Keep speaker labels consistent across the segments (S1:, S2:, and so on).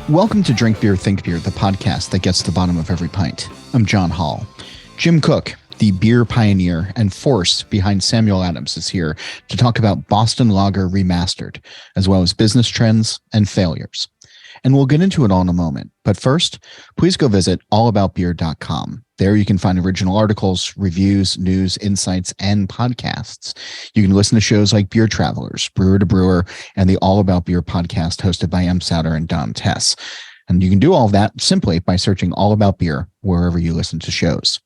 S1: Welcome to Drink Beer, Think Beer, the podcast that gets to the bottom of every pint. I'm John Hall. Jim Koch, the beer pioneer and force behind Samuel Adams, is here to talk about Boston Lager Remastered, as well as business trends and failures. And we'll get into it all in a moment. But first, please go visit allaboutbeer.com. There you can find original articles, reviews, news, insights, and podcasts. You can listen to shows like Beer Travelers, Brewer to Brewer, and the All About Beer podcast hosted by M. Souter and Don Tess. And you can do all of that simply by searching All About Beer wherever you listen to shows.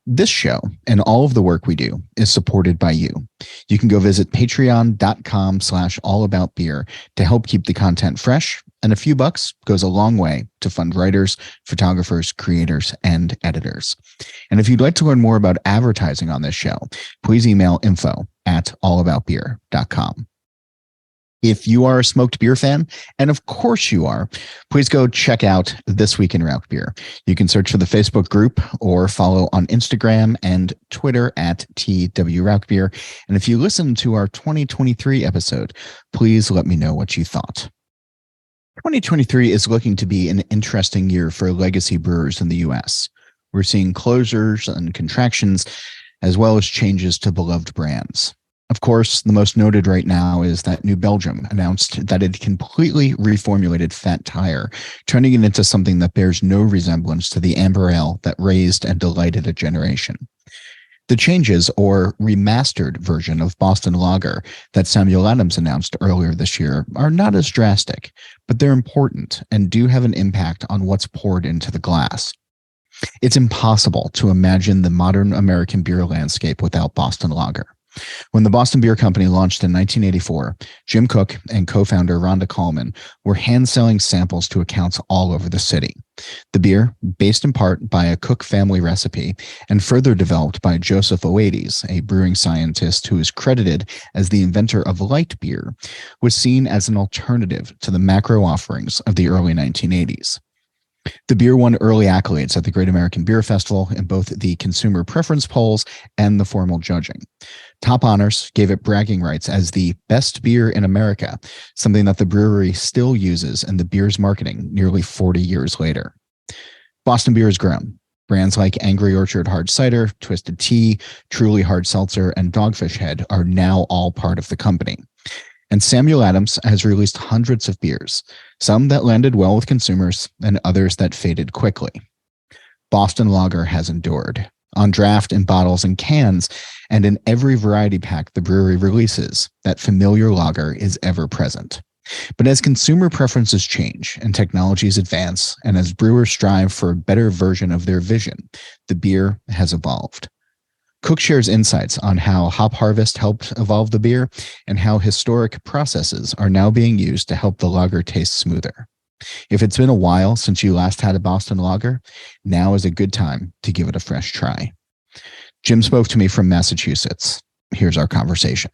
S1: This show and all of the work we do is supported by you. You can go visit patreon.com/allaboutbeer to help keep the content fresh, and a few bucks goes a long way to fund writers, photographers, creators, and editors. And if you'd like to learn more about advertising on this show, please email info@allaboutbeer.com. If you are a smoked beer fan, and of course you are, please go check out This Week in Rauch Beer. You can search for the Facebook group or follow on Instagram and Twitter at TW Rauch Beer. And if you listen to our 2023 episode, please let me know what you thought. 2023 is looking to be an interesting year for legacy brewers in the U.S. We're seeing closures and contractions, as well as changes to beloved brands. Of course, the most noted right now is that New Belgium announced that it completely reformulated Fat Tire, turning it into something that bears no resemblance to the amber ale that raised and delighted a generation. The changes, or remastered version of Boston Lager that Samuel Adams announced earlier this year, are not as drastic, but they're important and do have an impact on what's poured into the glass. It's impossible to imagine the modern American beer landscape without Boston Lager. When the Boston Beer Company launched in 1984, Jim Koch and co-founder Rhonda Coleman were hand-selling samples to accounts all over the city. The beer, based in part by a Koch family recipe and further developed by Joseph Oates, a brewing scientist who is credited as the inventor of light beer, was seen as an alternative to the macro offerings of the early 1980s. The beer won early accolades at the Great American Beer Festival in both the consumer preference polls and the formal judging. Top honors gave it bragging rights as the best beer in America, something that the brewery still uses in the beer's marketing nearly 40 years later. Boston beer has grown. Brands like Angry Orchard Hard Cider, Twisted Tea, Truly Hard Seltzer, and Dogfish Head are now all part of the company. And Samuel Adams has released hundreds of beers, some that landed well with consumers and others that faded quickly. Boston Lager has endured, on draft in bottles and cans, and in every variety pack the brewery releases, that familiar lager is ever present. But as consumer preferences change and technologies advance, and as brewers strive for a better version of their vision, the beer has evolved. Koch shares insights on how hop harvest helped evolve the beer and how historic processes are now being used to help the lager taste smoother. If it's been a while since you last had a Boston Lager, now is a good time to give it a fresh try. Jim spoke to me from Massachusetts. Here's our conversation.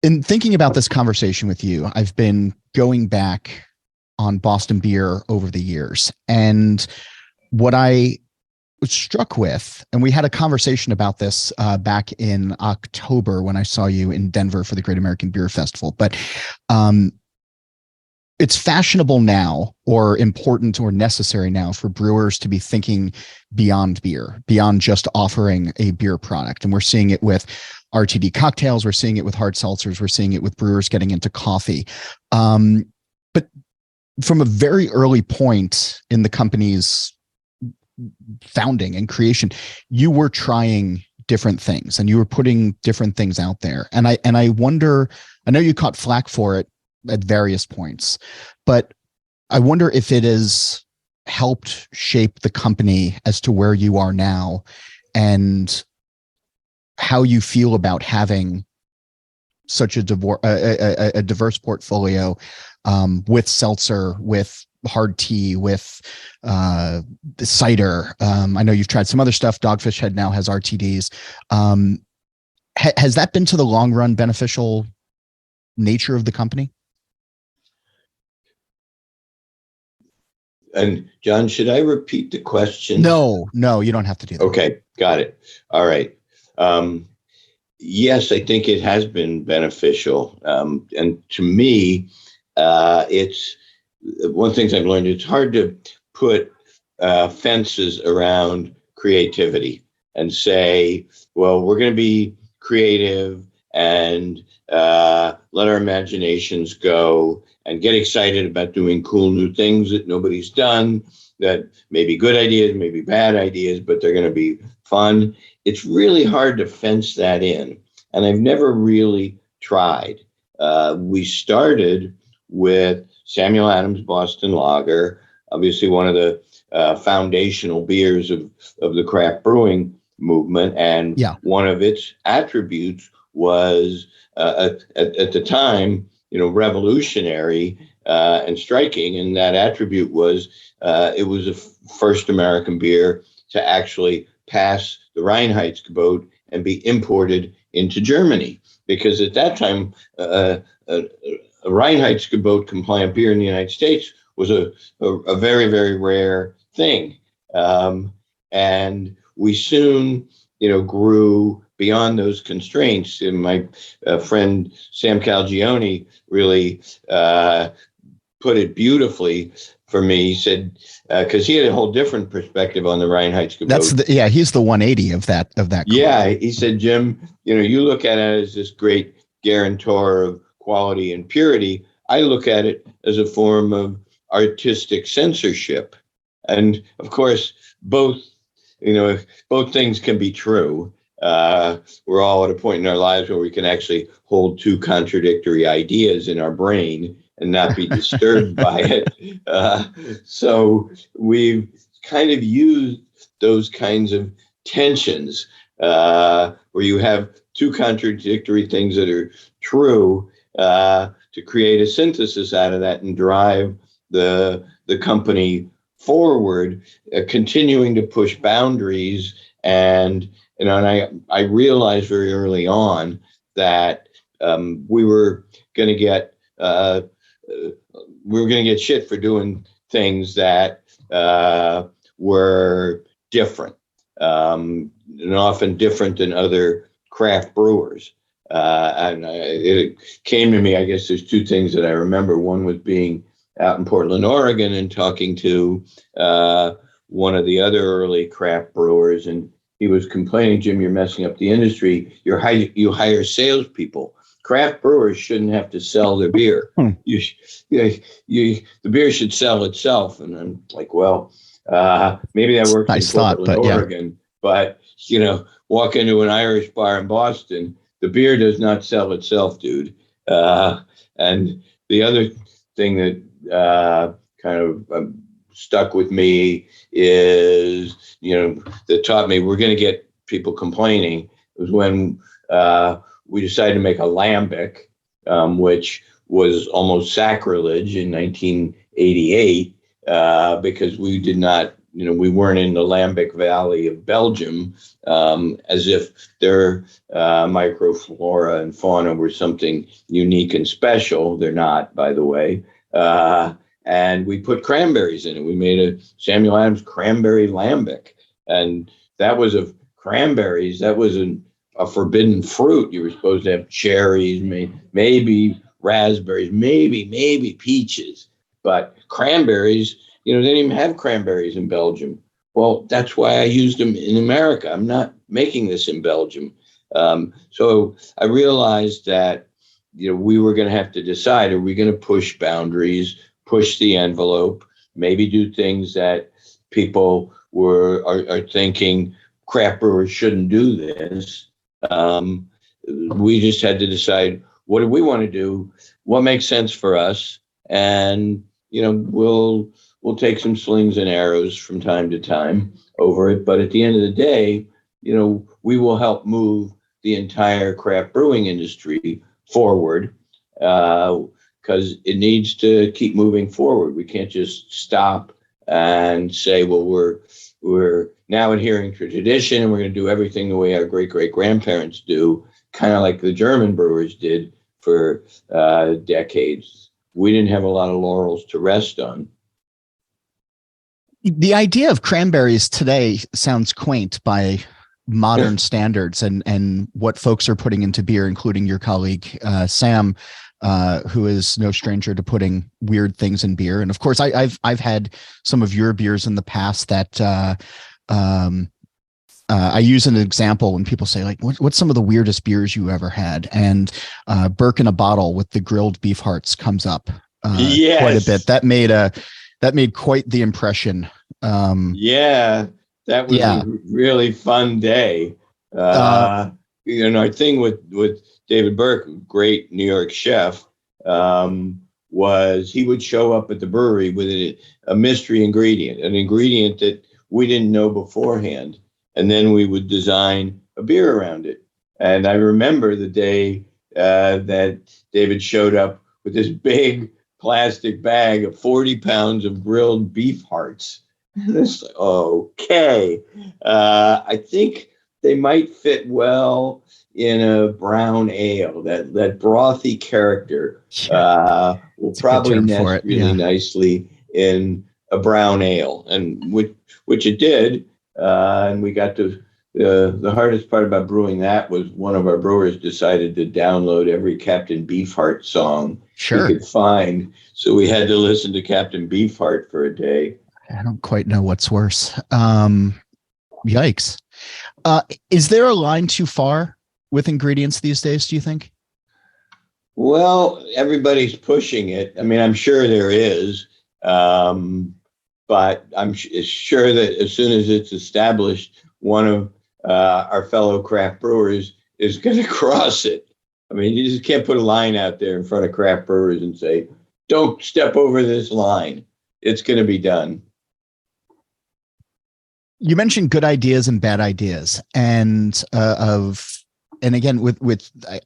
S1: In thinking about this conversation with you, I've been going back on Boston beer over the years, and what I was struck with, and we had a conversation about this back in October when I saw you in Denver for the Great American Beer Festival, but it's fashionable now, or important or necessary now, for brewers to be thinking beyond beer, beyond just offering a beer product. And we're seeing it with RTD cocktails, we're seeing it with hard seltzers, we're seeing it with brewers getting into coffee. But from a very early point in the company's founding and creation, you were trying different things and you were putting different things out there. And I wonder, I know you caught flack for it at various points, but I wonder if it has helped shape the company as to where you are now and how you feel about having such a diverse portfolio with seltzer, with hard tea, with cider. I know you've tried some other stuff. Dogfish Head now has RTDs. Has that been to the long run beneficial nature of the company?
S2: And John, should I repeat the question?
S1: No, you don't have to do that.
S2: Okay, got it. All right. Yes, I think it has been beneficial. And to me, it's one of the things I've learned, it's hard to put fences around creativity and say, well, we're going to be creative and let our imaginations go and get excited about doing cool new things that nobody's done, that may be good ideas, maybe bad ideas, but they're going to be fun. It's really hard to fence that in. And I've never really tried. We started with Samuel Adams Boston Lager, obviously one of the foundational beers of the craft brewing movement. And one of its attributes was at the time, revolutionary and striking. And that attribute was it was the first American beer to actually pass the Reinheitsgebot and be imported into Germany. Because at that time, a Reinheitsgebot compliant beer in the United States was a very, very rare thing. And we soon, grew beyond those constraints. And my friend Sam Calagione really put it beautifully for me. He said, because he had a whole different perspective on the Reinheitsgebot.
S1: He's the 180 of that.
S2: Yeah, he said, Jim, you look at it as this great guarantor of quality and purity. I look at it as a form of artistic censorship. And of course, both things can be true. We're all at a point in our lives where we can actually hold two contradictory ideas in our brain and not be disturbed by it. So we've kind of used those kinds of tensions where you have two contradictory things that are true to create a synthesis out of that and drive the company forward, continuing to push boundaries. And I realized very early on that we were going to get shit for doing things that were different, and often different than other craft brewers. And it came to me, I guess there's two things that I remember. One was being out in Portland, Oregon, and talking to one of the other early craft brewers, and he was complaining, Jim, you're messing up the industry. You hire salespeople. Craft brewers shouldn't have to sell their beer. The beer should sell itself. And I'm like, well, maybe that works in Portland, Oregon. But, walk into an Irish bar in Boston, the beer does not sell itself, dude. And the other thing that kind of stuck with me is, that taught me we're going to get people complaining. It was when we decided to make a lambic, which was almost sacrilege in 1988, because we did not, we weren't in the Lambic Valley of Belgium, as if their microflora and fauna were something unique and special. They're not, by the way. And we put cranberries in it. We made a Samuel Adams cranberry lambic. And that was of cranberries. That was a forbidden fruit. You were supposed to have cherries, maybe raspberries, maybe peaches. But cranberries, they didn't even have cranberries in Belgium. Well, that's why I used them in America. I'm not making this in Belgium. So I realized that, we were going to have to decide, are we going to push boundaries, push the envelope, maybe do things that people are thinking craft brewers shouldn't do this. We just had to decide, what do we want to do? What makes sense for us? And, we'll take some slings and arrows from time to time over it. But at the end of the day, we will help move the entire craft brewing industry forward, because it needs to keep moving forward. We can't just stop and say, well, we're now adhering to tradition and we're going to do everything the way our great-great-grandparents do, kind of like the German brewers did for decades. We didn't have a lot of laurels to rest on.
S1: The idea of cranberries today sounds quaint by modern standards and what folks are putting into beer, including your colleague Sam, who is no stranger to putting weird things in beer. And of course, I've had some of your beers in the past that I use an example when people say, like, what's some of the weirdest beers you ever had? And Burke in a Bottle with the grilled beef hearts comes up
S2: Yes.
S1: quite a bit. That made quite the impression.
S2: Yeah, that was a really fun day. Our thing with David Burke, great New York chef, was he would show up at the brewery with a mystery ingredient, an ingredient that we didn't know beforehand. And then we would design a beer around it. And I remember the day that David showed up with this big plastic bag of 40 pounds of grilled beef hearts. It's like, okay. I think they might fit well in a brown ale. That brothy character will probably nest really nicely in a brown ale, and which it did. And we got to the hardest part about brewing that was one of our brewers decided to download every Captain Beefheart song he could find. So we had to listen to Captain Beefheart for a day.
S1: I don't quite know what's worse. Yikes. Is there a line too far with ingredients these days, do you think?
S2: Well, everybody's pushing it. I mean, I'm sure there is. But I'm sure that as soon as it's established, one of our fellow craft brewers is going to cross it. I mean, you just can't put a line out there in front of craft brewers and say, don't step over this line. It's going to be done.
S1: You mentioned good ideas and bad ideas, and again,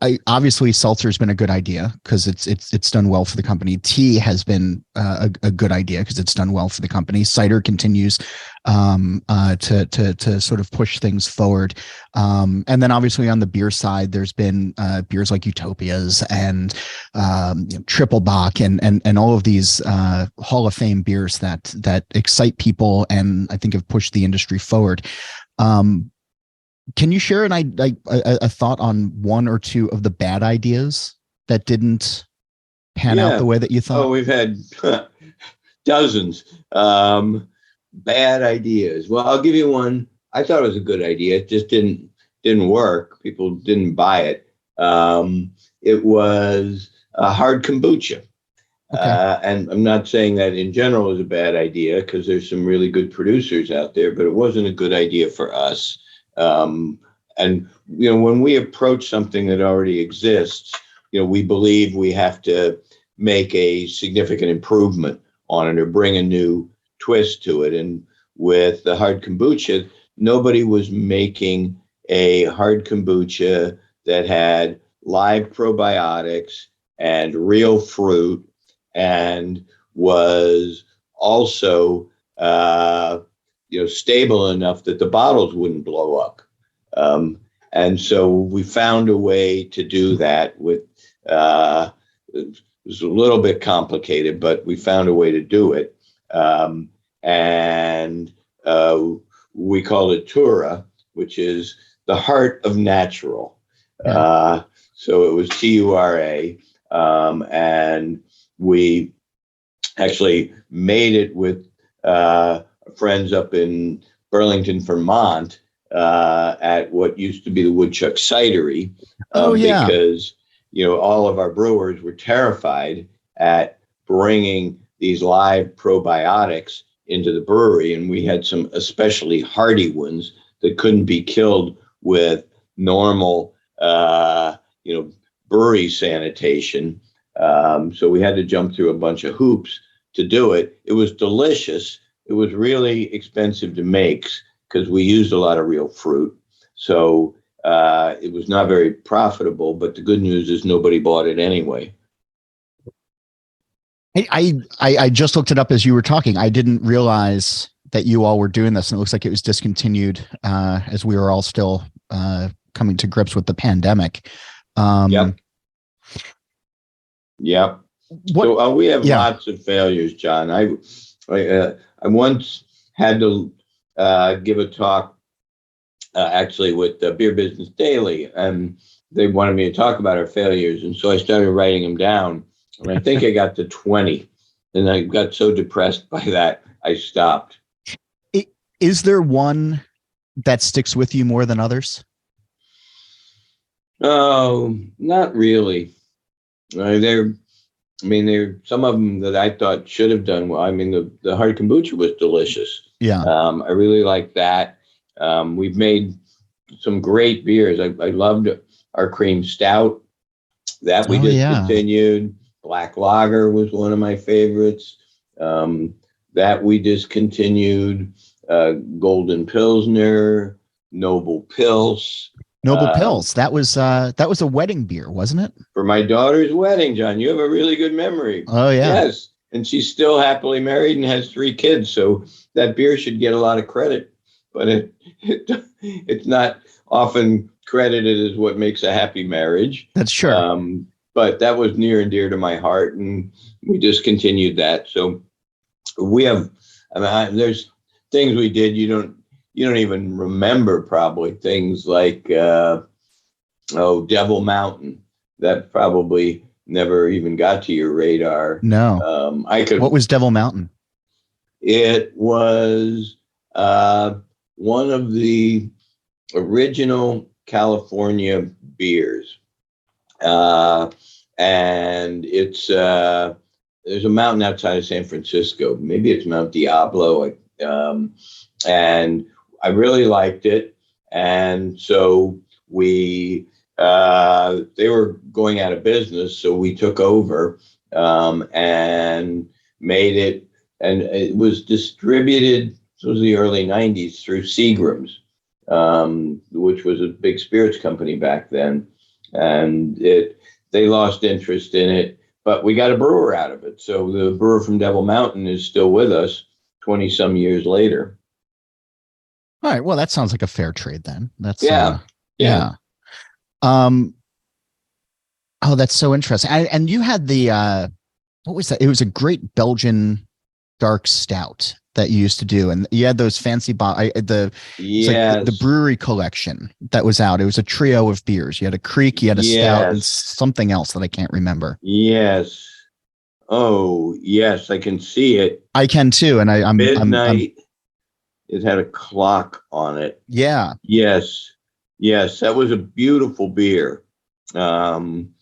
S1: I obviously seltzer's been a good idea because it's done well for the company. Tea has been a good idea because it's done well for the company. Cider continues to sort of push things forward, and then obviously on the beer side, there's been beers like Utopias and Triple Bock and all of these Hall of Fame beers that excite people and I think have pushed the industry forward. Can you share a thought on one or two of the bad ideas that didn't pan out the way that you thought?
S2: Oh, we've had dozens. Bad ideas. Well, I'll give you one. I thought it was a good idea. It just didn't work. People didn't buy it. It was a hard kombucha. Okay. And I'm not saying that in general is a bad idea because there's some really good producers out there, but it wasn't a good idea for us. And, when we approach something that already exists, we believe we have to make a significant improvement on it or bring a new twist to it. And with the hard kombucha, nobody was making a hard kombucha that had live probiotics and real fruit and was also stable enough that the bottles wouldn't blow up. And so we found a way to do that with, it was a little bit complicated, but we found a way to do it. And we called it Tura, which is the heart of natural. So it was Tura. And we actually made it with friends up in Burlington, Vermont, at what used to be the Woodchuck Cidery. Because, all of our brewers were terrified at bringing these live probiotics into the brewery. And we had some especially hardy ones that couldn't be killed with normal, brewery sanitation. So we had to jump through a bunch of hoops to do it. It was delicious. It was really expensive to make because we used a lot of real fruit. So it was not very profitable, but the good news is nobody bought it anyway.
S1: I just looked it up as you were talking. I didn't realize that you all were doing this, and it looks like it was discontinued as we were all still coming to grips with the pandemic.
S2: Yep. So we have lots of failures, John. I once had to give a talk actually with the Beer Business Daily, and they wanted me to talk about our failures, and so I started writing them down, and I think I got to 20, and I got so depressed by that I stopped.
S1: Is there one that sticks with you more than others?
S2: Oh, not really. There, I mean, there some of them that I thought should have done well. I mean, the hard kombucha was delicious.
S1: Yeah.
S2: I really like that. We've made some great beers. I loved our cream stout that we discontinued. Black lager was one of my favorites. That we discontinued. Golden Pilsner, Noble Pils.
S1: Noble Pils. That was a wedding beer, wasn't it?
S2: For my daughter's wedding, John. You have a really good memory.
S1: Oh, yeah.
S2: Yes. And she's still happily married and has 3 kids. So that beer should get a lot of credit. But it's not often credited as what makes a happy marriage.
S1: That's sure.
S2: But that was near and dear to my heart. And we discontinued that. So we have, there's things we did you don't even remember, probably things like Devil Mountain, that probably never even got to your radar.
S1: No. What was Devil Mountain?
S2: It was one of the original California beers, and it's there's a mountain outside of San Francisco. Maybe it's Mount Diablo. And I really liked it. And so they were going out of business. So we took over and made it. And it was distributed, this was the early 90s, through Seagram's, which was a big spirits company back then. And they lost interest in it, but we got a brewer out of it. So the brewer from Devil Mountain is still with us 20 some years later.
S1: All right. Well, that sounds like a fair trade then. That's
S2: yeah.
S1: Oh, that's so interesting. And you had the what was that? It was a great Belgian dark stout that you used to do, and you had those fancy the brewery collection that was out. It was a trio of beers. You had a Creek, you had a stout, and something else that I can't remember.
S2: Yes. Oh, yes, I can see it.
S1: I can too, and I'm
S2: midnight. It had a clock on it.
S1: Yeah.
S2: Yes. That was a beautiful beer, and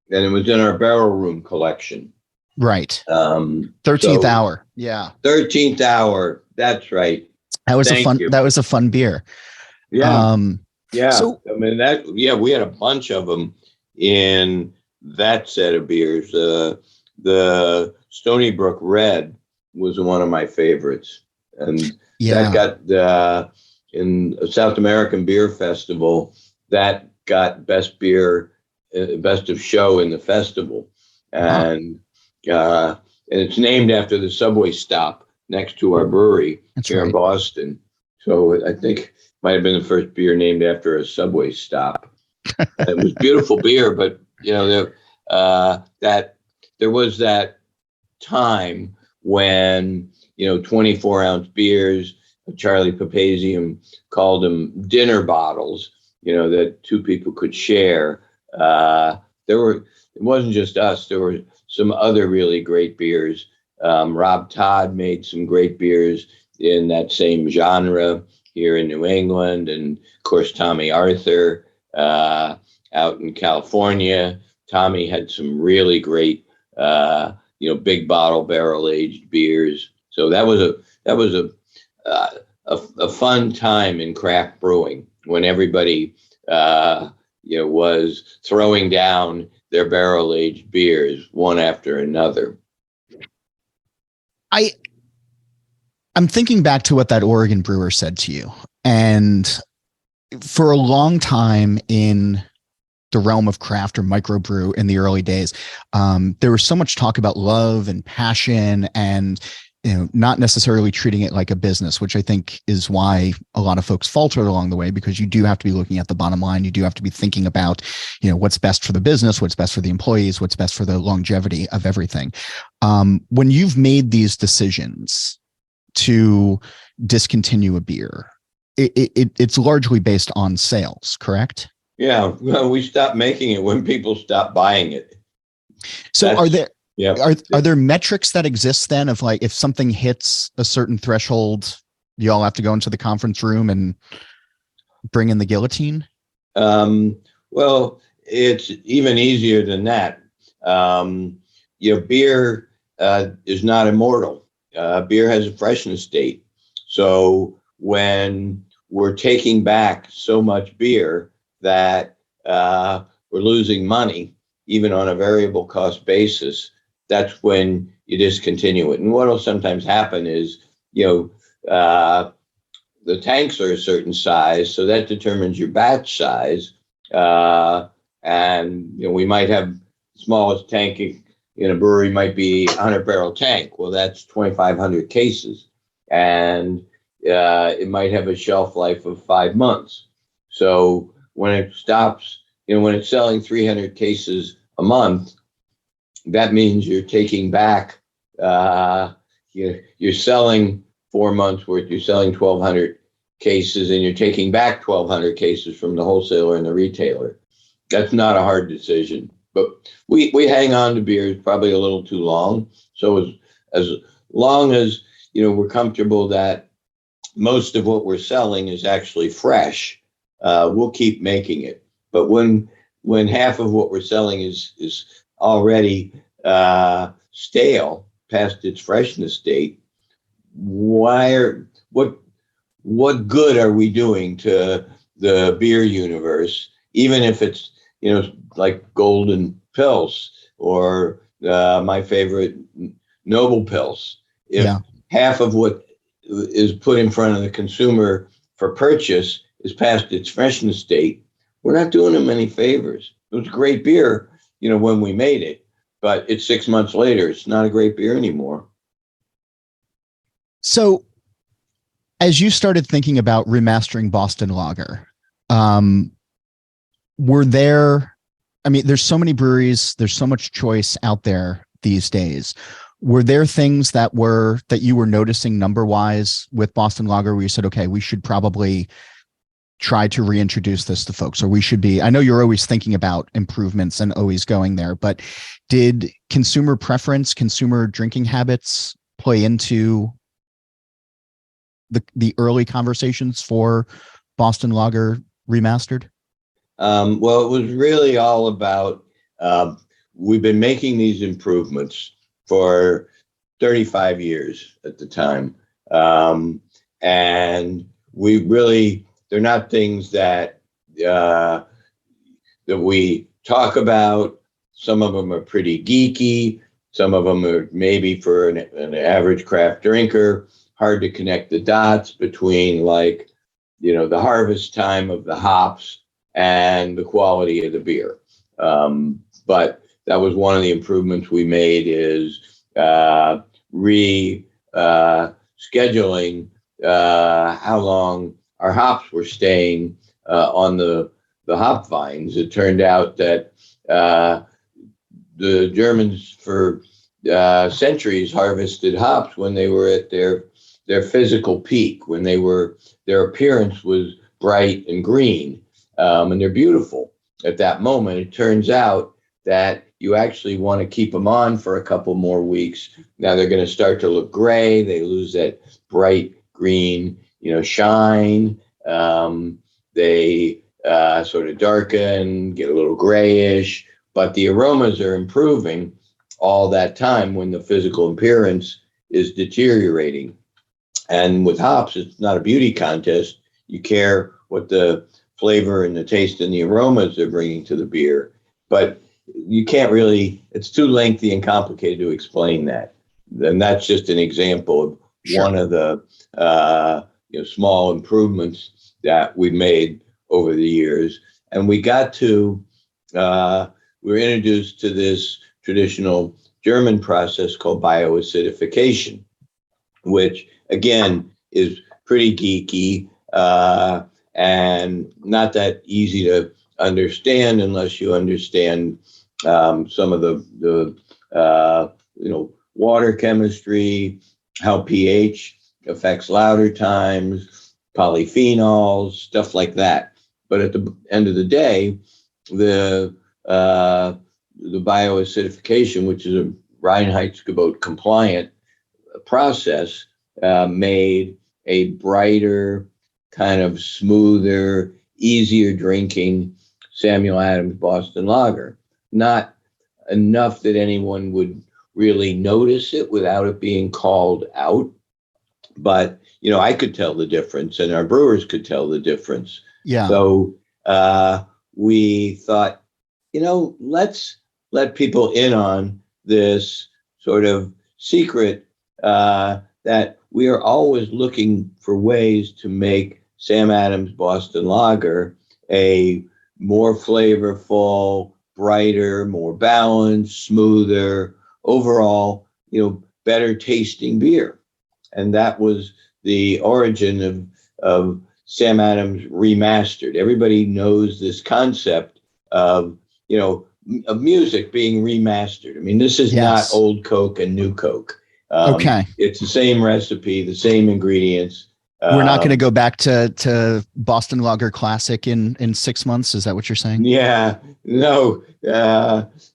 S2: it was in our barrel room collection.
S1: Right. 13th Hour. Yeah.
S2: 13th Hour. That's right.
S1: That was a fun beer.
S2: Yeah. So, I mean, we had a bunch of them in that set of beers. The Stony Brook Red was one of my favorites. And that got in a South American Beer Festival, that got best beer, best of show in the festival. And it's named after the subway stop next to our brewery in Boston. So I think it might have been the first beer named after a subway stop. It was beautiful beer, but that there was that time when 24-ounce beers, Charlie Papazian called them dinner bottles, that 2 people could share. It wasn't just us. There were some other really great beers. Rob Todd made some great beers in that same genre here in New England. And of course, Tommy Arthur out in California. Tommy had some really great, big bottle barrel aged beers. So that was a fun time in craft brewing when everybody was throwing down their barrel aged beers one after another.
S1: I'm thinking back to what that Oregon brewer said to you, and for a long time in the realm of craft or microbrew in the early days, there was so much talk about love and passion and not necessarily treating it like a business, which I think is why a lot of folks faltered along the way, because you do have to be looking at the bottom line. You do have to be thinking about, what's best for the business, what's best for the employees, what's best for the longevity of everything. When you've made these decisions to discontinue a beer, it's largely based on sales, correct?
S2: Yeah, well, we stopped making it when people stopped buying it.
S1: So
S2: Yeah.
S1: are there metrics that exist then of like, if something hits a certain threshold, you all have to go into the conference room and bring in the guillotine?
S2: Um, well, it's even easier than that. Beer is not immortal. Beer has a freshness date. So when we're taking back so much beer that we're losing money, even on a variable cost basis, that's when you discontinue it. And what will sometimes happen is, the tanks are a certain size, so that determines your batch size. And we might have smallest tank in a brewery might be 100-barrel tank. Well, that's 2,500 cases, and it might have a shelf life of 5 months. So when it stops, when it's selling 300 cases a month, that means you're taking back. You're selling 4 months worth. You're selling 1,200 cases, and you're taking back 1,200 cases from the wholesaler and the retailer. That's not a hard decision, but we hang on to beers probably a little too long. So as long as we're comfortable that most of what we're selling is actually fresh, we'll keep making it. But when half of what we're selling is already stale past its freshness date, what good are we doing to the beer universe, even if it's like Golden Pils or my favorite Noble Pils? If half of what is put in front of the consumer for purchase is past its freshness date, we're not doing them any favors. It was great beer, when we made it, but it's 6 months later, it's not a great beer anymore.
S1: So as you started thinking about remastering Boston Lager, there's so many breweries, there's so much choice out there these days. Were there things that you were noticing number wise with Boston Lager where you said, okay, we should probably try to reintroduce this to folks, or we should be, I know you're always thinking about improvements and always going there, but did consumer preference, consumer drinking habits play into the early conversations for Boston Lager Remastered?
S2: Well, it was really all about, we've been making these improvements for 35 years at the time. And they're not things that we talk about. Some of them are pretty geeky. Some of them are maybe for an average craft drinker, hard to connect the dots between the harvest time of the hops and the quality of the beer. But that was one of the improvements we made, is scheduling how long our hops were staying on the hop vines. It turned out that the Germans for centuries harvested hops when they were at their physical peak, when their appearance was bright and green, and they're beautiful at that moment. It turns out that you actually want to keep them on for a couple more weeks. Now they're going to start to look gray. They lose that bright green, shine. They sort of darken, get a little grayish, but the aromas are improving all that time when the physical appearance is deteriorating. And with hops, it's not a beauty contest. You care what the flavor and the taste and the aromas they're bringing to the beer. But you can't really, it's too lengthy and complicated to explain that. And that's just an example of one of the small improvements that we've made over the years. And we were introduced to this traditional German process called bioacidification, which again is pretty geeky and not that easy to understand unless you understand some of the water chemistry, how pH affects lauter times, polyphenols, stuff like that. But at the end of the day, the bioacidification, which is a Reinheitsgebot compliant process, made a brighter, kind of smoother, easier drinking Samuel Adams Boston Lager. Not enough that anyone would really notice it without it being called out. But, I could tell the difference, and our brewers could tell the difference.
S1: Yeah.
S2: So we thought, let's let people in on this sort of secret that we are always looking for ways to make Sam Adams Boston Lager a more flavorful, brighter, more balanced, smoother, overall, better tasting beer. And that was the origin of Sam Adams Remastered. Everybody knows this concept of music being remastered. I mean, this is not old Coke and new Coke.
S1: Okay.
S2: It's the same recipe, the same ingredients.
S1: We're not going to go back to Boston Lager Classic in 6 months. Is that what you're saying?
S2: Yeah, no,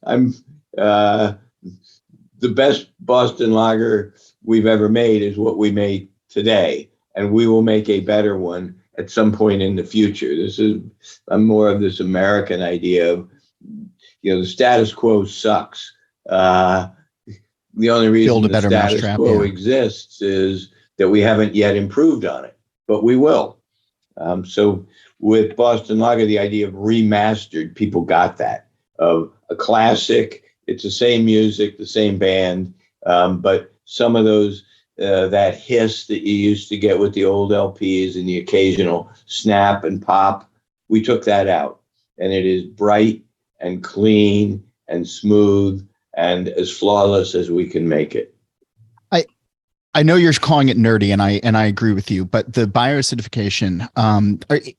S2: I'm the best Boston Lager we've ever made is what we made today, and we will make a better one at some point in the future. I'm more of this American idea of, the status quo sucks. The only reason the status quo exists is that we haven't yet improved on it, but we will. So with Boston Lager, the idea of remastered, people got that, of a classic. It's the same music, the same band, but some of those, that hiss that you used to get with the old LPs and the occasional snap and pop, we took that out. And it is bright and clean and smooth and as flawless as we can make it.
S1: I know you're calling it nerdy, and I agree with you, but the bioacidification,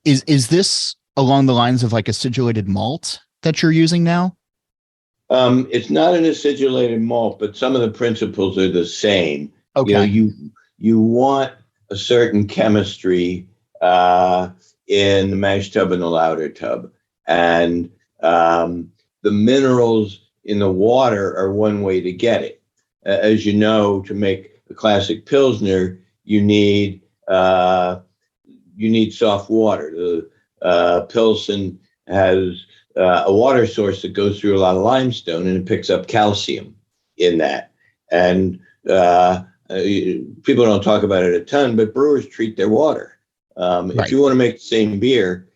S1: is this along the lines of like acidulated malt that you're using now?
S2: It's not an acidulated malt, but some of the principles are the same.
S1: Okay.
S2: You want a certain chemistry in the mash tub and the lauter tub, and the minerals in the water are one way to get it. As you know, to make a classic Pilsner, you need soft water. The Pilsen has a water source that goes through a lot of limestone, and it picks up calcium in that. And people don't talk about it a ton, but brewers treat their water. Right. If you want to make the same beer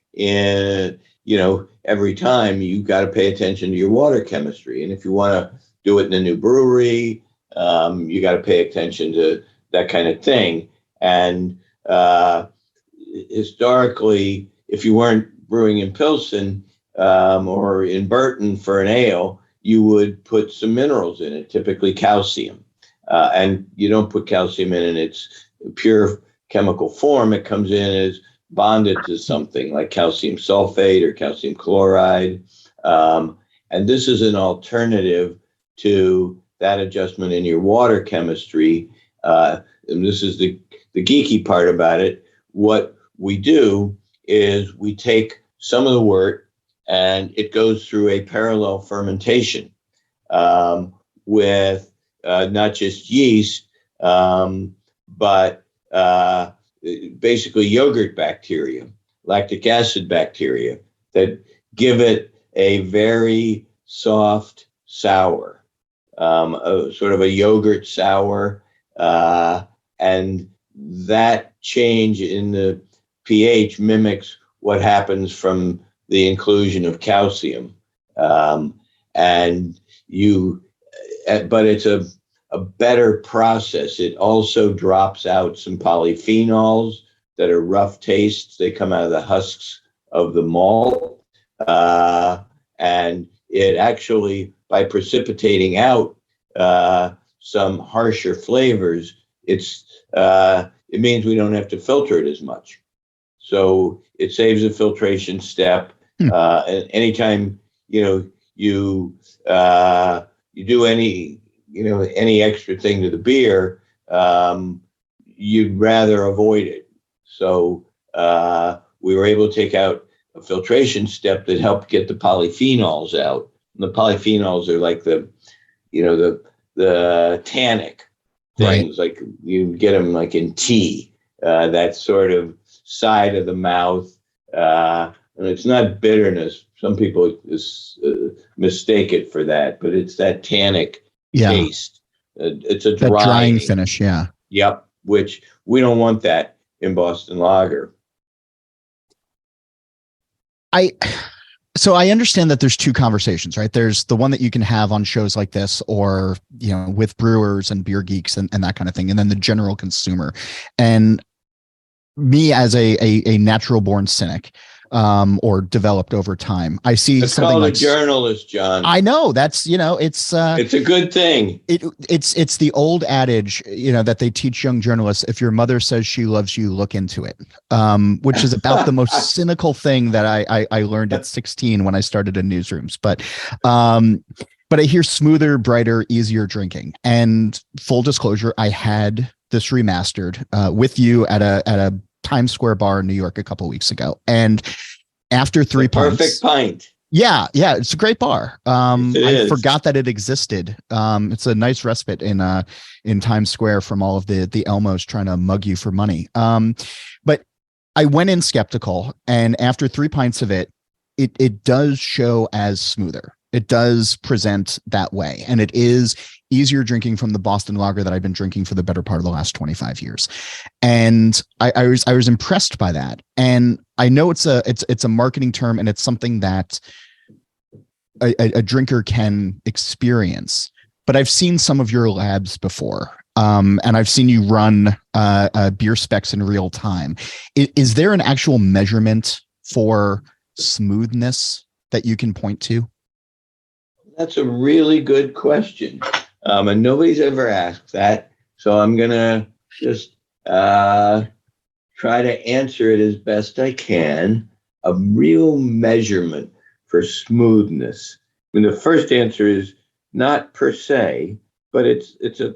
S2: every time, you got to pay attention to your water chemistry. And if you want to do it in a new brewery, you got to pay attention to that kind of thing. And historically, if you weren't brewing in Pilsen or in Burton for an ale, you would put some minerals in it, typically calcium. And you don't put calcium in its pure chemical form. It comes in as bonded to something like calcium sulfate or calcium chloride. And this is an alternative to that adjustment in your water chemistry. And this is the geeky part about it. What we do is we take some of the wort and it goes through a parallel fermentation with not just yeast, but basically yogurt bacteria, lactic acid bacteria that give it a very soft sour, sort of a yogurt sour. And that change in the pH mimics what happens from the inclusion of calcium. But it's a better process. It also drops out some polyphenols that are rough tastes. They come out of the husks of the malt. And it actually, by precipitating out some harsher flavors, it means we don't have to filter it as much. So it saves a filtration step. And anytime, you do any extra thing to the beer, you'd rather avoid it. So we were able to take out a filtration step that helped get the polyphenols out. And the polyphenols are like the tannic things, right? Like you get them like in tea, that sort of side of the mouth. And it's not bitterness. Some people mistake it for that, but it's that tannic taste. It's a
S1: drying finish. Yeah.
S2: Yep. Which we don't want that in Boston Lager.
S1: So I understand that there's two conversations, right? There's the one that you can have on shows like this, or, with brewers and beer geeks and that kind of thing. And then the general consumer. And me as a natural born cynic, or developed over time, I see
S2: it's
S1: something
S2: called
S1: like
S2: a journalist, John.
S1: I know that's, it's
S2: a good thing.
S1: It's the old adage, that they teach young journalists: if your mother says she loves you, look into it. Which is about the most cynical thing that I learned at 16 when I started in newsrooms. But I hear smoother, brighter, easier drinking. And full disclosure, I had this remastered with you at a Times Square bar in New York a couple of weeks ago. And after three pints,
S2: perfect pint.
S1: Yeah, it's a great bar. I forgot that it existed. It's a nice respite in Times Square from all of the Elmos trying to mug you for money. But I went in skeptical, and after 3 pints of it does show as smoother. It does present that way, and it is easier drinking from the Boston Lager that I've been drinking for the better part of the last 25 years. And I was impressed by that. And I know it's a marketing term, and it's something that a drinker can experience. But I've seen some of your labs before, and I've seen you run beer specs in real time. Is there an actual measurement for smoothness that you can point to?
S2: That's a really good question. And nobody's ever asked that. So I'm going to just try to answer it as best I can. A real measurement for smoothness. I mean, the first answer is not per se, but it's a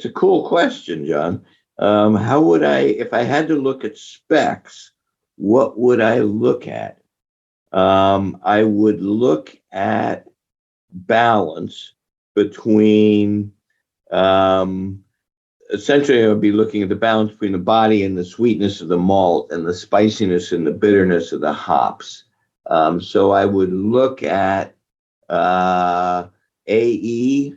S2: cool question, John. How would if I had to look at specs, what would I look at? I would look at balance between, essentially I would be looking at the balance between the body and the sweetness of the malt and the spiciness and the bitterness of the hops. So I would look at AE,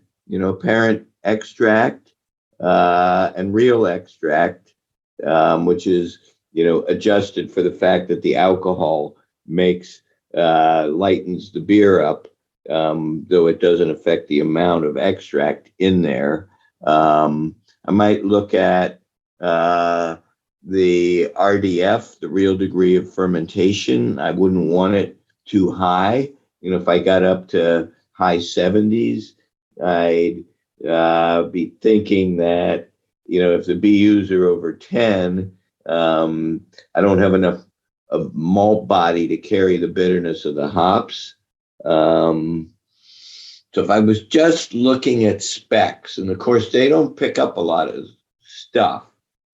S2: parent extract, and real extract, which is, adjusted for the fact that the alcohol lightens the beer up, though it doesn't affect the amount of extract in there. I might look at the RDF, the real degree of fermentation. I wouldn't want it too high. If I got up to high 70s, I'd be thinking that, if the BUs are over 10, I don't have enough of malt body to carry the bitterness of the hops. So if I was just looking at specs, and of course they don't pick up a lot of stuff,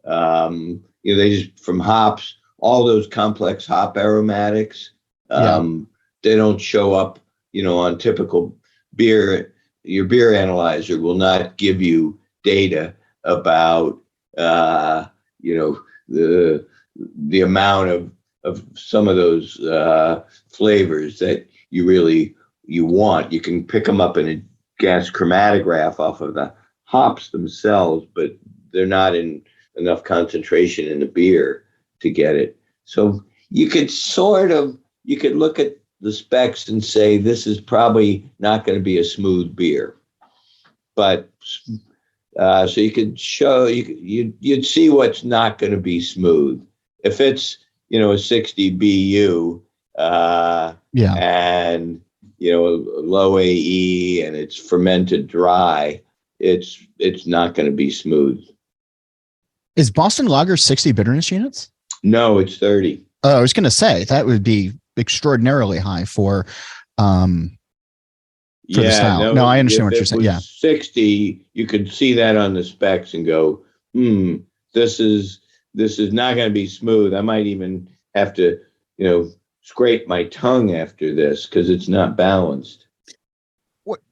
S2: they just, from hops, all those complex hop aromatics, they don't show up, on typical beer. Your beer analyzer will not give you data about, the amount of some of those flavors that you want. You can pick them up in a gas chromatograph off of the hops themselves, but they're not in enough concentration in the beer to get it. So you could look at the specs and say, this is probably not going to be a smooth beer. But so you could you'd see what's not going to be smooth. If it's, a 60 BU, and, low AE, and it's fermented dry, it's not going to be smooth.
S1: Is Boston Lager 60 bitterness units?
S2: No, it's 30.
S1: Oh, I was going to say that would be extraordinarily high for the style. No, I understand what you're saying. Yeah.
S2: 60, you could see that on the specs and go, this is this is not going to be smooth. I might even have to, scrape my tongue after this because it's not balanced.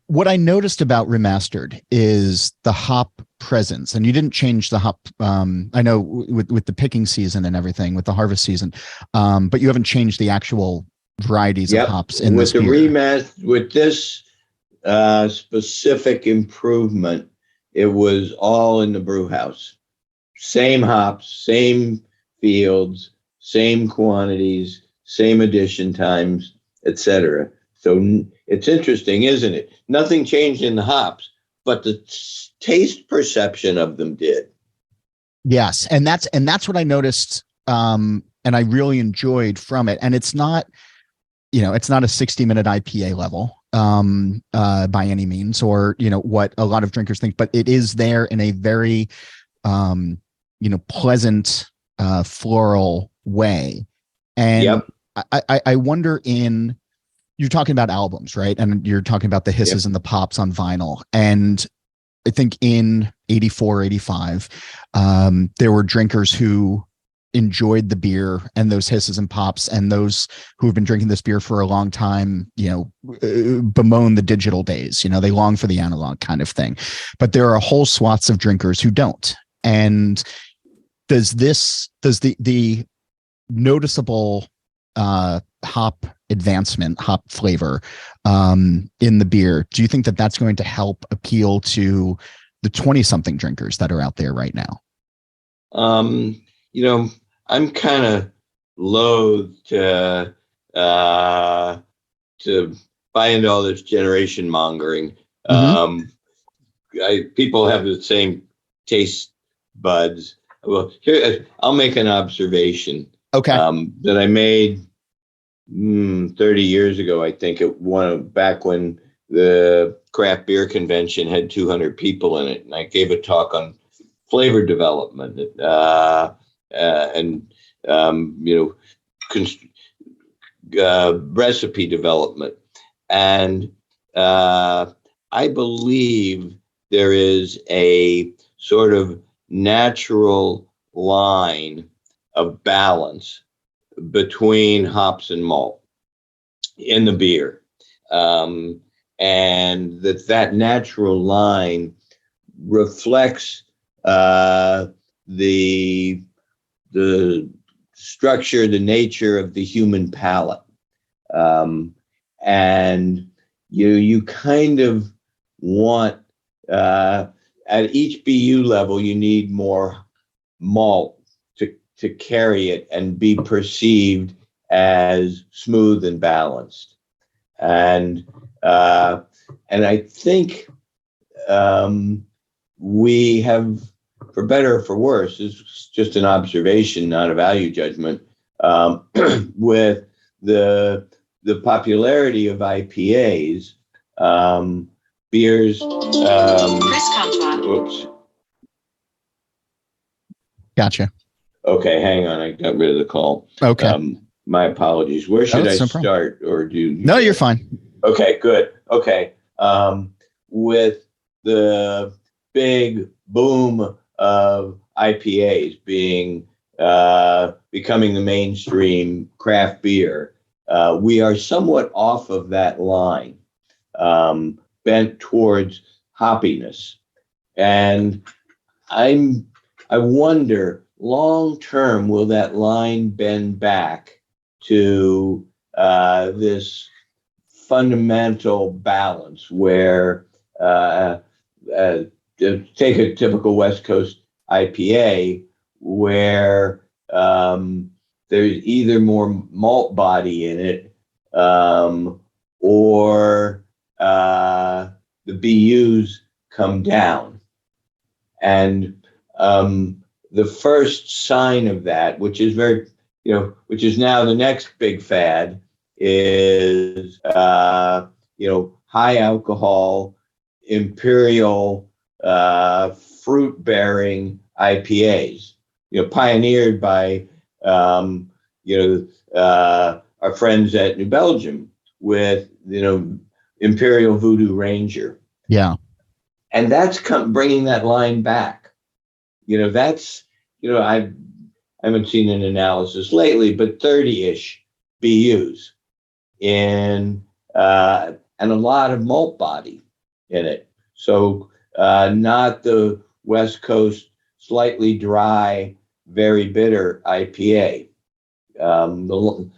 S1: What I noticed about remastered is the hop presence, and you didn't change the hop. I know with the picking season and everything, with the harvest season, but you haven't changed the actual varieties of hops in
S2: with
S1: this beer.
S2: With this specific improvement, it was all in the brew house. Same hops, same fields, same quantities, same addition times, etc. So it's interesting, isn't it? Nothing changed in the hops, but the taste perception of them did.
S1: Yes, and that's what I noticed, and I really enjoyed from it. And it's not, it's not a 60-minute IPA level by any means, or what a lot of drinkers think, but it is there in a very pleasant floral way. And I wonder, you're talking about albums, right? And you're talking about the hisses and the pops on vinyl. And I think in 84, 85, there were drinkers who enjoyed the beer and those hisses and pops, and those who have been drinking this beer for a long time, bemoan the digital days. They long for the analog kind of thing. But there are whole swaths of drinkers who don't. And does the noticeable hop advancement, hop flavor in the beer, do you think that that's going to help appeal to the 20-something drinkers that are out there right now?
S2: I'm kind of loath to buy into all this generation mongering. People have the same taste buds. Well, here I'll make an observation.
S1: Okay.
S2: That I made 30 years ago, I think, back when the craft beer convention had 200 people in it, and I gave a talk on flavor development and recipe development, and I believe there is a sort of natural line of balance between hops and malt in the beer, and that natural line reflects the structure, the nature of the human palate, and you kind of want at each BU level you need more malt to carry it and be perceived as smooth and balanced. And I think we have, for better or for worse, it's just an observation, not a value judgment, with the popularity of IPAs, beers. Oops.
S1: Gotcha.
S2: Okay, hang on. I got rid of the call.
S1: Okay.
S2: My apologies. Where should I start? Or do you?
S1: No, you're fine.
S2: Okay, good. Okay. With the big boom of IPAs becoming the mainstream craft beer, we are somewhat off of that line, bent towards hoppiness. And I wonder, long term, will that line bend back to this fundamental balance where take a typical West Coast IPA where there's either more malt body in it or the BUs come down. And the first sign of that, which is which is now the next big fad, is high alcohol, imperial, fruit-bearing IPAs, pioneered by our friends at New Belgium with Imperial Voodoo Ranger.
S1: Yeah,
S2: and that's bringing that line back. That's I haven't seen an analysis lately, but 30-ish BUs and a lot of malt body in it. So not the West Coast slightly dry, very bitter IPA. The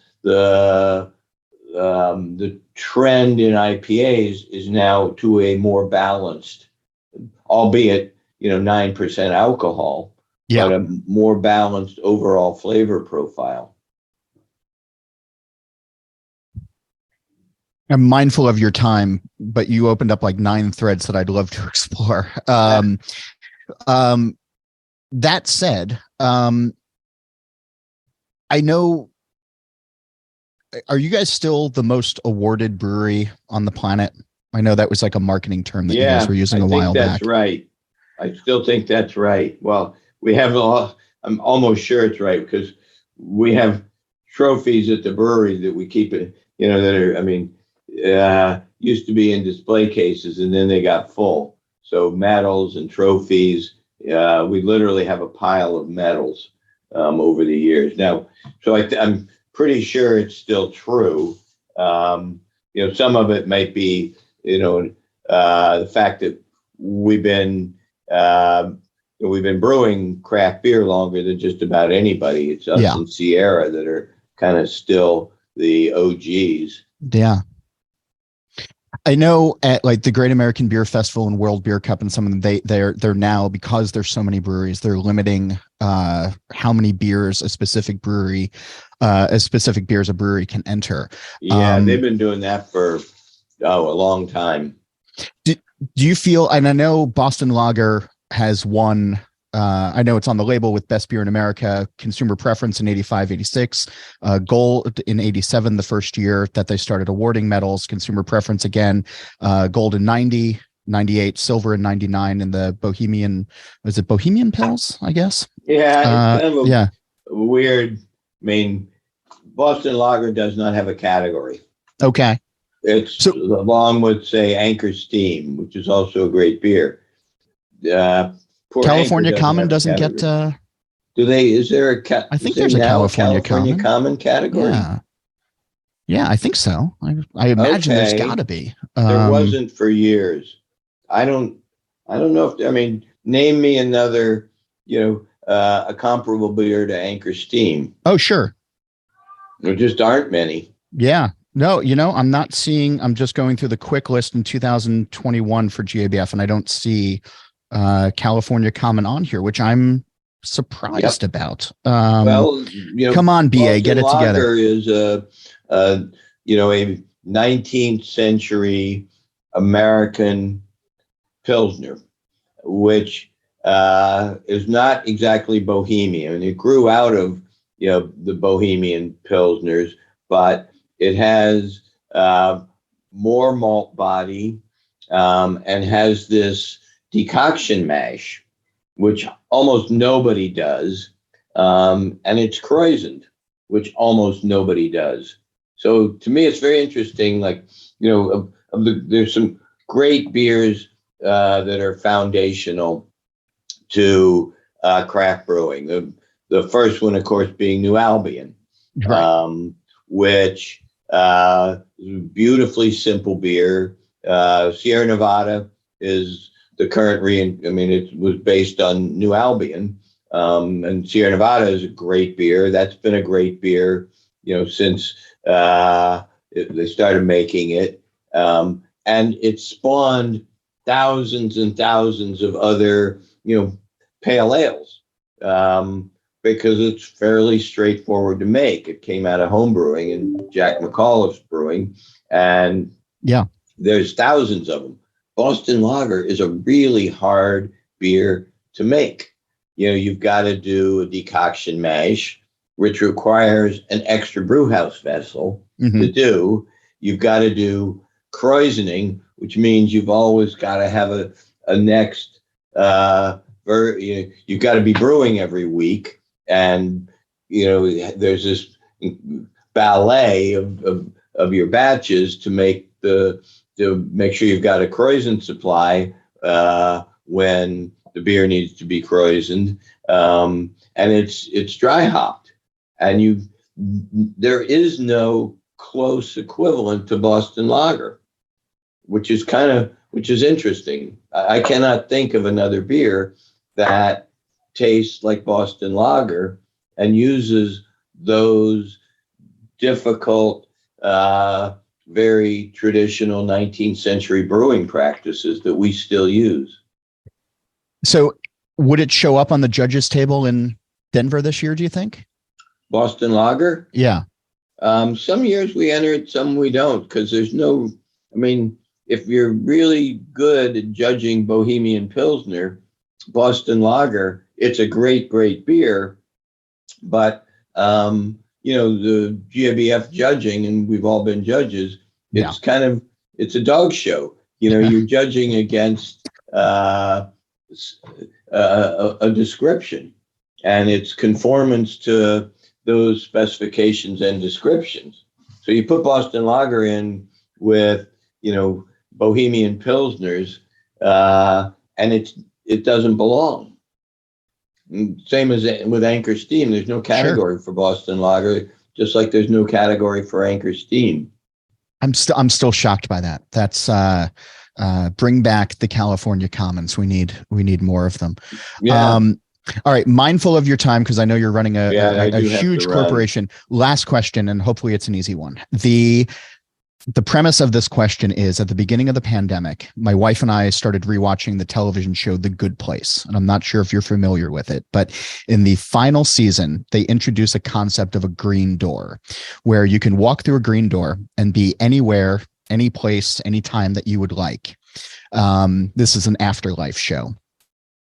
S2: trend in IPAs is now to a more balanced, albeit 9% alcohol, but a more balanced overall flavor profile.
S1: I'm mindful of your time, but you opened up like 9 threads that I'd love to explore. That said, I know. Are you guys still the most awarded brewery on the planet? I know that was like a marketing term that you guys were using a while back.
S2: That's right. I still think that's right. Well, we have I'm almost sure it's right because we have trophies at the brewery that we keep it, that are, used to be in display cases and then they got full. So medals and trophies, we literally have a pile of medals over the years. Now, so I'm pretty sure it's still true. Some of it might be, the fact that we've been brewing craft beer longer than just about anybody. It's us and Sierra that are kind of still the OGs.
S1: Yeah. I know at like the Great American Beer Festival and World Beer Cup and some of them, they're now, because there's so many breweries, they're limiting how many beers a specific beers a brewery can enter.
S2: Yeah, they've been doing that for a long time.
S1: Do you feel, and I know Boston Lager has won, I know it's on the label with Best Beer in America, Consumer Preference in 85, 86, Gold in 87, the first year that they started awarding medals, Consumer Preference again, Gold in 90, 98, Silver in 99 in the Bohemian Pils, I guess?
S2: Yeah, it's kind of weird. Boston Lager does not have a category.
S1: Okay.
S2: It's along with, say, Anchor Steam, which is also a great beer.
S1: California Common doesn't get.
S2: Do they? Is there a?
S1: I think there's a California
S2: Common category.
S1: Yeah, I think so. I imagine there's got to be.
S2: There wasn't for years. I don't know if. Name me another. A comparable beer to Anchor Steam.
S1: Oh, sure.
S2: There just aren't many.
S1: Yeah. No, I'm not seeing. I'm just going through the quick list in 2021 for GABF, and I don't see California Common on here, which I'm surprised about. Come on, BA, get it together.
S2: Is a 19th century American Pilsner, which is not exactly Bohemian. It grew out of the Bohemian Pilsners, but it has more malt body and has this decoction mash, which almost nobody does, and it's krausened, which almost nobody does. So to me, it's very interesting. There's some great beers that are foundational to craft brewing. The first one, of course, being New Albion, right. Which beautifully simple beer. Sierra Nevada is the current it was based on New Albion, and Sierra Nevada is a great beer. That's been a great beer, since they started making it, and it spawned thousands and thousands of other, pale ales, because it's fairly straightforward to make. It came out of home brewing and Jack McAuliffe's brewing, and there's thousands of them. Boston Lager is a really hard beer to make. You've got to do a decoction mash, which requires an extra brew house vessel to do. You've got to do krausening, which means you've always got to have a next, you've got to be brewing every week. And, there's this ballet of your batches to make sure you've got a krausen supply when the beer needs to be krausened, and it's dry hopped, and there is no close equivalent to Boston Lager, which is interesting. I cannot think of another beer that tastes like Boston Lager and uses those difficult, very traditional 19th century brewing practices that we still use.
S1: So would it show up on the judges table in Denver this year, do you think?
S2: Boston Lager?
S1: Yeah.
S2: Some years we enter it, some we don't, because there's no, I mean, if you're really good at judging Bohemian Pilsner, Boston Lager, it's a great, great beer. But, the GABF judging, and we've all been judges, it's a dog show. You're judging against a description, and it's conformance to those specifications and descriptions. So you put Boston Lager in with, Bohemian Pilsners, and it doesn't belong. Same as with Anchor Steam. There's no category for Boston Lager, just like there's no category for Anchor Steam.
S1: I'm still shocked by that. That's bring back the California Commons. We need more of them.
S2: Yeah.
S1: All right. Mindful of your time, because I know you're running a huge corporation. Last question, and hopefully it's an easy one. The premise of this question is, at the beginning of the pandemic, my wife and I started rewatching the television show The Good Place. And I'm not sure if you're familiar with it, but in the final season, they introduce a concept of a green door, where you can walk through a green door and be anywhere, any place, anytime that you would like. This is an afterlife show.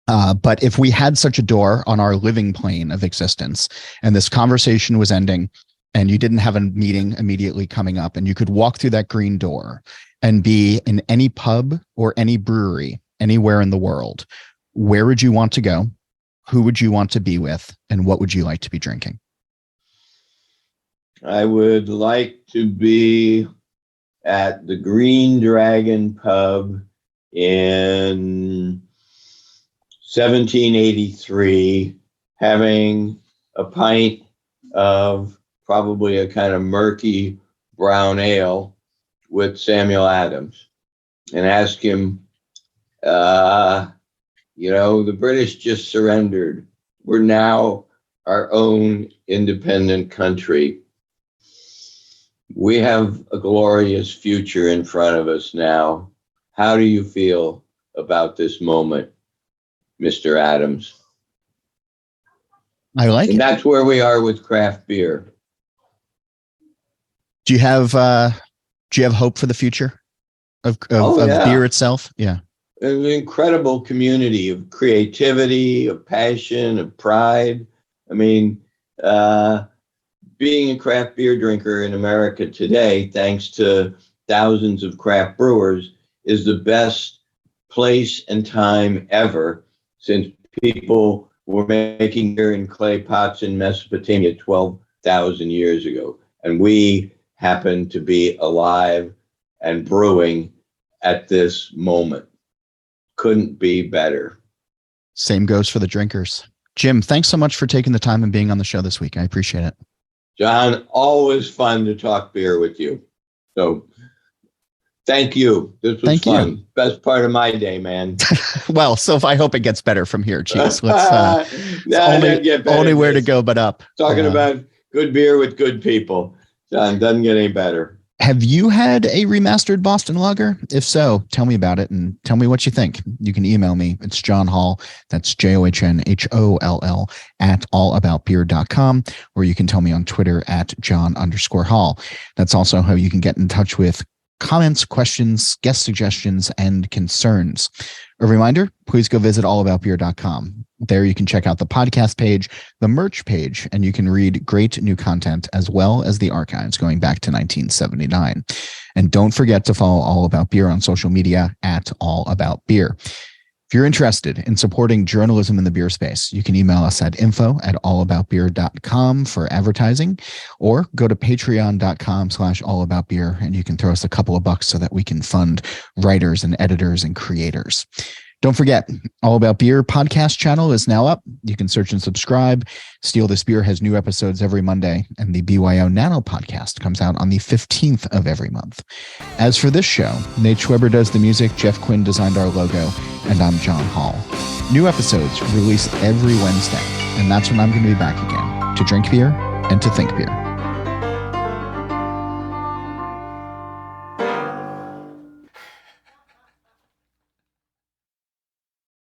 S1: But if we had such a door on our living plane of existence, and this conversation was ending, and you didn't have a meeting immediately coming up, and you could walk through that green door and be in any pub or any brewery anywhere in the world, where would you want to go? Who would you want to be with? And what would you like to be drinking?
S2: I would like to be at the Green Dragon pub in 1783, having a pint of probably a kind of murky brown ale with Samuel Adams, and ask him, the British just surrendered. We're now our own independent country. We have a glorious future in front of us now. How do you feel about this moment, Mr. Adams?
S1: I like it.
S2: And that's where we are with craft beer.
S1: Do you have hope for the future of beer itself? Yeah.
S2: An incredible community of creativity, of passion, of pride. I mean, being a craft beer drinker in America today, thanks to thousands of craft brewers, is the best place and time ever, since people were making beer in clay pots in Mesopotamia 12,000 years ago. And we happen to be alive and brewing at this moment. Couldn't be better.
S1: Same goes for the drinkers. Jim, thanks so much for taking the time and being on the show this week. I appreciate it.
S2: John, always fun to talk beer with you. So thank you. This was fun. Best part of my day, man.
S1: Well, so I hope it gets better from here. Cheers. Let's only where to go but up.
S2: Talking about good beer with good people. John, doesn't get any better.
S1: Have you had a remastered Boston Lager? If so, tell me about it and tell me what you think. You can email me. It's John Hall. That's JOHNHOLL at allaboutbeer.com, or you can tell me on Twitter at John_Hall. That's also how you can get in touch with comments, questions, guest suggestions, and concerns. A reminder, please go visit allaboutbeer.com. There you can check out the podcast page, the merch page, and you can read great new content as well as the archives going back to 1979. And don't forget to follow All About Beer on social media at All About Beer. If you're interested in supporting journalism in the beer space, you can email us at info@allaboutbeer.com for advertising, or go to patreon.com/allaboutbeer, and you can throw us a couple of bucks so that we can fund writers and editors and creators. Don't forget, All About Beer podcast channel is now up. You can search and subscribe. Steal This Beer has new episodes every Monday, and the BYO Nano podcast comes out on the 15th of every month. As for this show, Nate Schweber does the music, Jeff Quinn designed our logo, and I'm John Hall. New episodes released every Wednesday, and that's when I'm going to be back again to drink beer and to think beer.